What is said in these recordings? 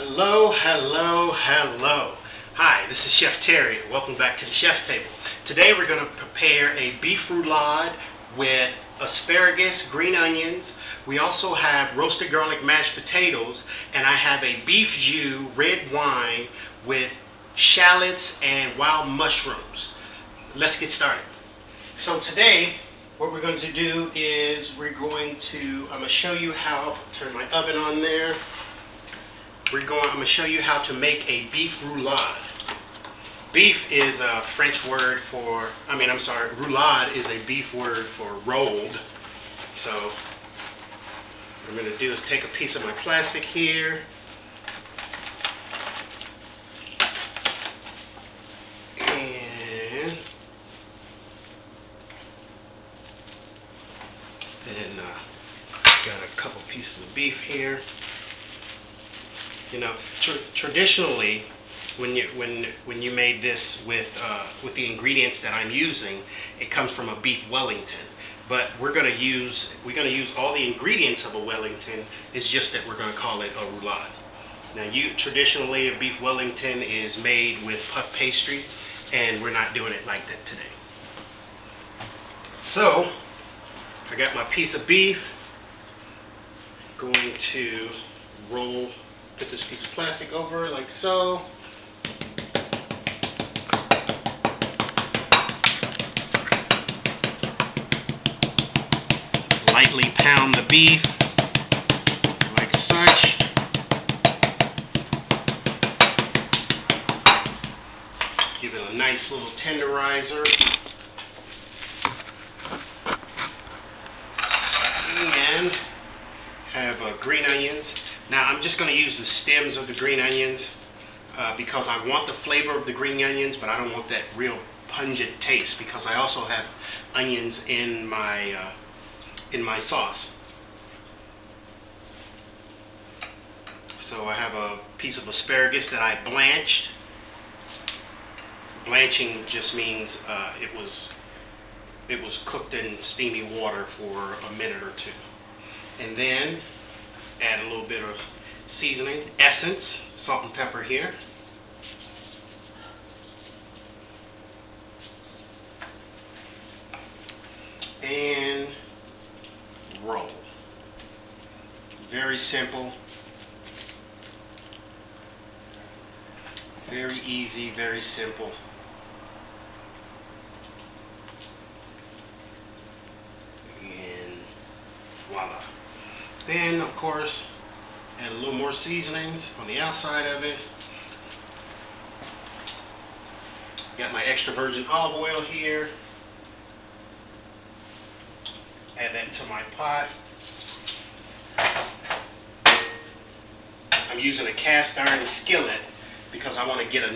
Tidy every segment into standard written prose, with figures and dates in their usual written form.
Hello, hello, hello. Hi, this is Chef Terry. Welcome back to the Chef's Table. Today we're going to prepare a beef roulade with asparagus, green onions. We also have roasted garlic mashed potatoes, and I have a beef jus red wine with shallots and wild mushrooms. Let's get started. So today what we're going to do is I'm going to show you how, turn my oven on there. I'm going to show you how to make a beef roulade. Beef is a French word for, roulade is a beef word for rolled. So what I'm going to do is take a piece of my plastic here. And then got a couple pieces of beef here. You know, traditionally, when you made this with the ingredients that I'm using, it comes from a beef Wellington. But we're gonna use all the ingredients of a Wellington. It's just that we're gonna call it a roulade. Now, traditionally a beef Wellington is made with puff pastry, and we're not doing it like that today. So I got my piece of beef. Going to put this piece of plastic over like so. Lightly pound the beef like such. Give it a nice little tenderizer. And have green onions. Now I'm just going to use the stems of the green onions because I want the flavor of the green onions, but I don't want that real pungent taste because I also have onions in my sauce. So I have a piece of asparagus that I blanched. Blanching just means it was cooked in steamy water for a minute or two. And then add a little bit of seasoning, essence, salt and pepper here. And roll. Very simple. Very easy, very simple. And voila. Then, of course, add a little more seasonings on the outside of it. Got my extra virgin olive oil here. Add that to my pot. I'm using a cast iron skillet because I want to get a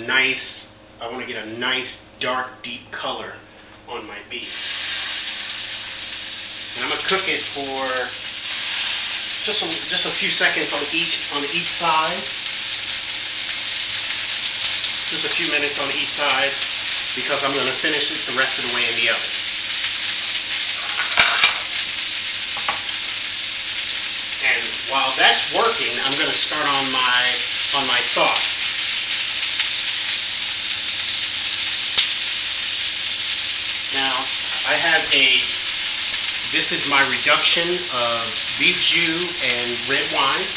nice dark deep color on my beef. And I'm going to cook it for just a few seconds on each side. Just a few minutes on each side because I'm going to finish it the rest of the way in the oven. And while that's working, I'm going to start on my sauce. Now this is my reduction of beef jus and red wine.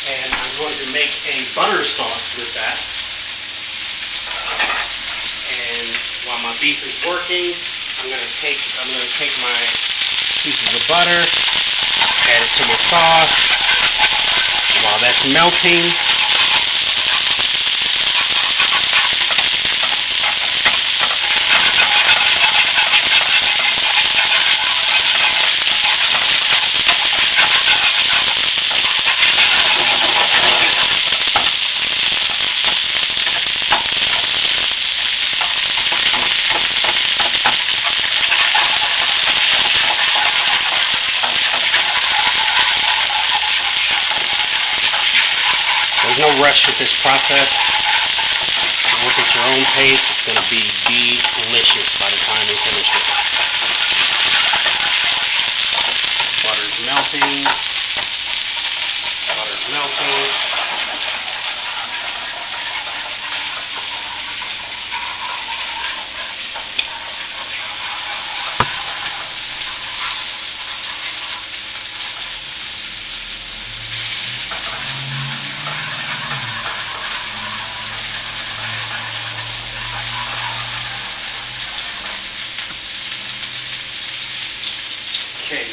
And I'm going to make a butter sauce with that. And while my beef is working, I'm going to take my pieces of butter, add it to my sauce. While that's melting, there's no rush with this process. Work at your own pace. It's going to be delicious by the time we finish it.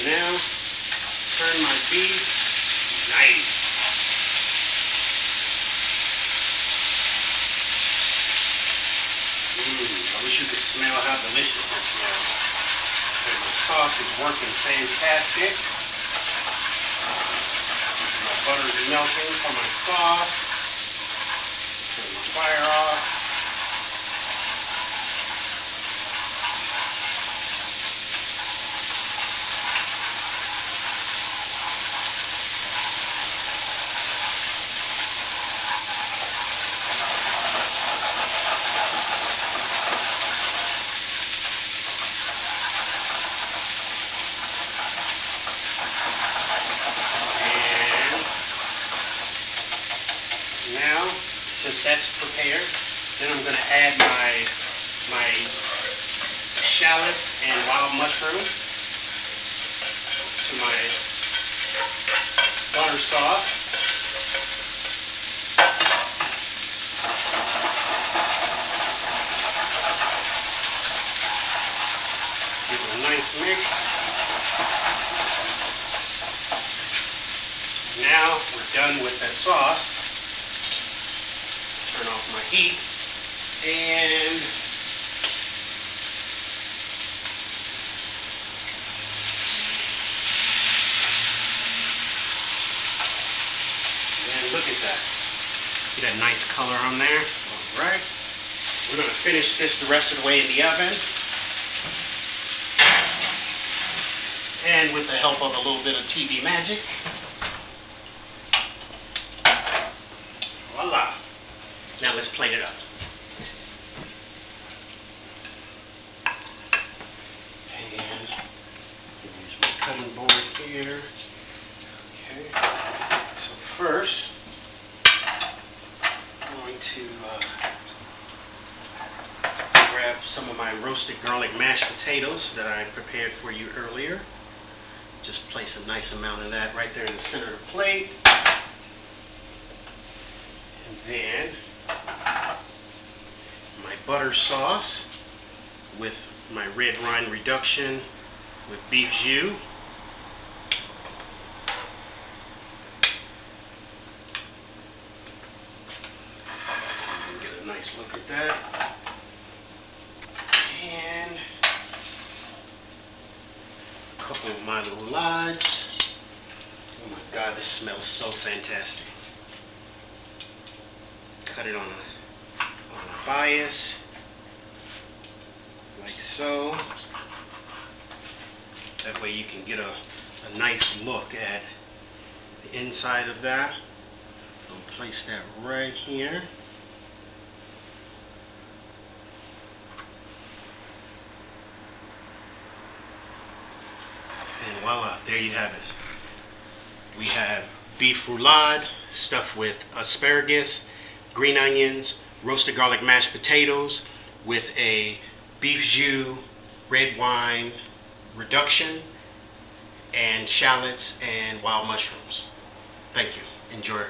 now, turn my beef. Nice. I wish you could smell how delicious this smells. And my sauce is working fantastic. My butter is melting for my sauce. Turn my fire off. Now, since that's prepared, then I'm going to add my shallots and wild mushroom to my butter sauce. Give it a nice mix. Now we're done with that sauce. Turn off my heat, and look at that. See that nice color on there? All right. We're going to finish this the rest of the way in the oven. And with the help of a little bit of TV magic, voila. Now let's plate it up. And use my cutting board here. Okay. So first, I'm going to grab some of my roasted garlic mashed potatoes that I prepared for you earlier. Just place a nice amount of that right there in the center of the plate. And then my butter sauce with my red wine reduction with beef jus. Get a nice look at that. And a couple of my roulades. Oh my God, this smells so fantastic. Cut it on a bias, like so. That way you can get a nice look at the inside of that. I'll place that right here. And voila, there you have it. We have beef roulade stuffed with asparagus, green onions, roasted garlic mashed potatoes with a beef jus, red wine reduction, and shallots and wild mushrooms. Thank you. Enjoy.